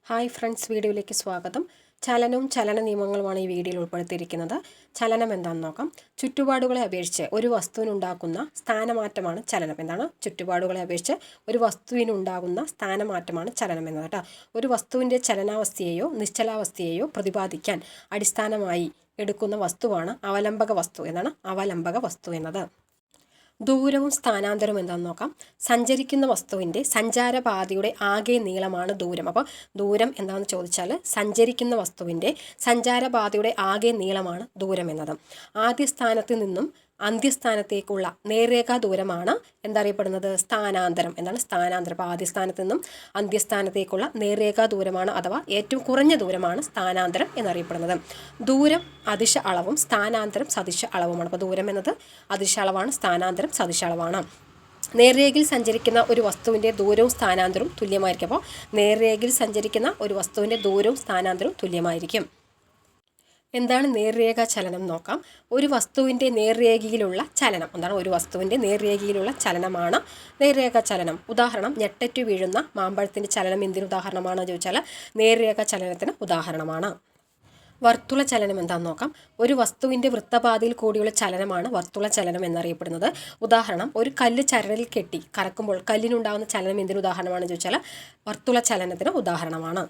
Hi friends, വീഡിയോയിലേക്ക് സ്വാഗതം. ചലനവും ചലന നിയമങ്ങളുമാണ് ഈ വീഡിയോയിൽ ഉൾപ്പെടുത്തിയിരിക്കുന്നത്. ചലനം എന്താണെന്ന് നോക്കാം. ചുറ്റുപാടുകളെ അപേക്ഷിച്ച് ഒരു വസ്തുവിനുണ്ടാക്കുന്ന സ്ഥാനമാറ്റമാണ് ചലനം. എന്താണ്? ചുറ്റുപാടുകളെ അപേക്ഷിച്ച് ഒരു വസ്തുവിനുണ്ടാകുന്ന സ്ഥാനമാറ്റമാണ് ചലനം എന്നത് കേട്ടോ. ഒരു വസ്തുവിൻ്റെ ചലനാവസ്ഥയെയോ നിശ്ചലാവസ്ഥയെയോ പ്രതിപാദിക്കാൻ അടിസ്ഥാനമായി എടുക്കുന്ന വസ്തുവാണ് അവലംബക വസ്തു. എന്നാണ് അവലംബക വസ്തു എന്നത്. ദൂരവും സ്ഥാനാന്തരവും എന്താണെന്ന് നോക്കാം. സഞ്ചരിക്കുന്ന വസ്തുവിൻ്റെ സഞ്ചാരപാതയുടെ ആകെ നീളമാണ് ദൂരം. അപ്പോൾ ദൂരം എന്താണെന്ന് ചോദിച്ചാൽ സഞ്ചരിക്കുന്ന വസ്തുവിൻ്റെ സഞ്ചാരപാതയുടെ ആകെ നീളമാണ് ദൂരം എന്നത്. ആദ്യ സ്ഥാനത്ത് നിന്നും അന്ത്യസ്ഥാനത്തേക്കുള്ള നേർരേഖാ ദൂരമാണ് എന്തറിയപ്പെടുന്നത്? സ്ഥാനാന്തരം. എന്താണ് സ്ഥാനാന്തരം? അപ്പോൾ ആദ്യ സ്ഥാനത്ത് നിന്നും അന്ത്യസ്ഥാനത്തേക്കുള്ള നേർരേഖാ ദൂരമാണ്, അഥവാ ഏറ്റവും കുറഞ്ഞ ദൂരമാണ് സ്ഥാനാന്തരം എന്നറിയപ്പെടുന്നത്. ദൂരം അദിശ അളവും സ്ഥാനാന്തരം സദിശ അളവുമാണ്. അപ്പോൾ ദൂരം എന്നത് അദിശ അളവാണ്, സ്ഥാനാന്തരം സദിശ അളവാണ്. നേർരേഖയിൽ സഞ്ചരിക്കുന്ന ഒരു വസ്തുവിൻ്റെ ദൂരവും സ്ഥാനാന്തരവും തുല്യമായിരിക്കും. അപ്പോൾ നേർരേഖയിൽ സഞ്ചരിക്കുന്ന ഒരു വസ്തുവിൻ്റെ ദൂരവും സ്ഥാനാന്തരവും തുല്യമായിരിക്കും. എന്താണ് നേർരേഖാ ചലനം നോക്കാം. ഒരു വസ്തുവിൻ്റെ നേർരേഖയിലുള്ള ചലനം. എന്താണ്? ഒരു വസ്തുവിൻ്റെ നേർരേഖയിലുള്ള ചലനമാണ് നേർരേഖാ ചലനം. ഉദാഹരണം, ഞെട്ടറ്റു വീഴുന്ന മാമ്പഴത്തിൻ്റെ ചലനം എന്തിന് ഉദാഹരണമാണെന്ന് ചോദിച്ചാൽ നേർരേഖാ ചലനത്തിന് ഉദാഹരണമാണ്. വർത്തുള ചലനം എന്താണെന്ന് നോക്കാം. ഒരു വസ്തുവിൻ്റെ വൃത്തപാതയിൽ കൂടിയുള്ള ചലനമാണ് വർത്തുള ചലനം എന്നറിയപ്പെടുന്നത്. ഉദാഹരണം, ഒരു കല്ല് ചരടിൽ കെട്ടി കറക്കുമ്പോൾ കല്ലിനുണ്ടാകുന്ന ചലനം എന്തിന് ഉദാഹരണമാണെന്ന് ചോദിച്ചാൽ വർത്തുള ചലനത്തിന് ഉദാഹരണമാണ്.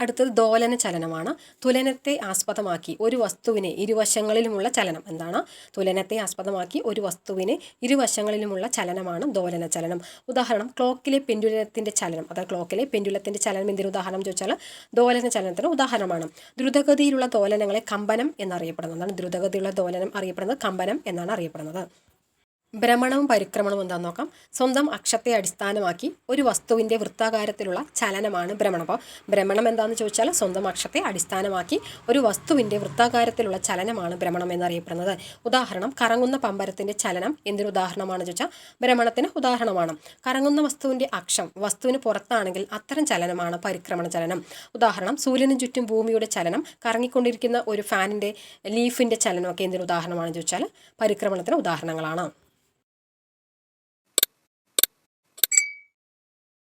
അടുത്തത് ദോലന ചലനമാണ്. തുലനത്തെ ആസ്പദമാക്കി ഒരു വസ്തുവിന് ഇരുവശങ്ങളിലുമുള്ള ചലനം. എന്താണ്? തുലനത്തെ ആസ്പദമാക്കി ഒരു വസ്തുവിന് ഇരുവശങ്ങളിലുമുള്ള ചലനമാണ് ദോലന ചലനം. ഉദാഹരണം, ക്ലോക്കിലെ പെൻഡുലത്തിൻ്റെ ചലനം. അതായത് ക്ലോക്കിലെ പെൻഡുലത്തിൻ്റെ ചലനം എന്തിന് ഉദാഹരണം ചോദിച്ചാൽ ദോലന ചലനത്തിന് ഉദാഹരണമാണ്. ദ്രുതഗതിയിലുള്ള ദോലനങ്ങളെ കമ്പനം എന്നറിയപ്പെടുന്നത്. എന്താണ്? ദ്രുതഗതിയുള്ള ദോലനം അറിയപ്പെടുന്നത് കമ്പനം എന്നാണ് അറിയപ്പെടുന്നത്. ഭ്രമണവും പരിക്രമണവും എന്താണെന്ന് നോക്കാം. സ്വന്തം അക്ഷത്തെ അടിസ്ഥാനമാക്കി ഒരു വസ്തുവിൻ്റെ വൃത്താകാരത്തിലുള്ള ചലനമാണ് ഭ്രമണം. അപ്പോൾ ഭ്രമണം എന്താണെന്ന് ചോദിച്ചാൽ സ്വന്തം അക്ഷത്തെ അടിസ്ഥാനമാക്കി ഒരു വസ്തുവിൻ്റെ വൃത്താകാരത്തിലുള്ള ചലനമാണ് ഭ്രമണം എന്നറിയപ്പെടുന്നത്. ഉദാഹരണം, കറങ്ങുന്ന പമ്പരത്തിൻ്റെ ചലനം എന്തിന് ഉദാഹരണമാണ് ചോദിച്ചാൽ ഭ്രമണത്തിന് ഉദാഹരണമാണ്. കറങ്ങുന്ന വസ്തുവിൻ്റെ അക്ഷം വസ്തുവിന് പുറത്താണെങ്കിൽ അത്തരം ചലനമാണ് പരിക്രമണ ചലനം. ഉദാഹരണം, സൂര്യന് ചുറ്റും ഭൂമിയുടെ ചലനം, കറങ്ങിക്കൊണ്ടിരിക്കുന്ന ഒരു ഫാനിൻ്റെ ലീഫിൻ്റെ ചലനമൊക്കെ എന്തിന് ഉദാഹരണമാണെന്ന് ചോദിച്ചാൽ പരിക്രമണത്തിന് ഉദാഹരണങ്ങളാണ്.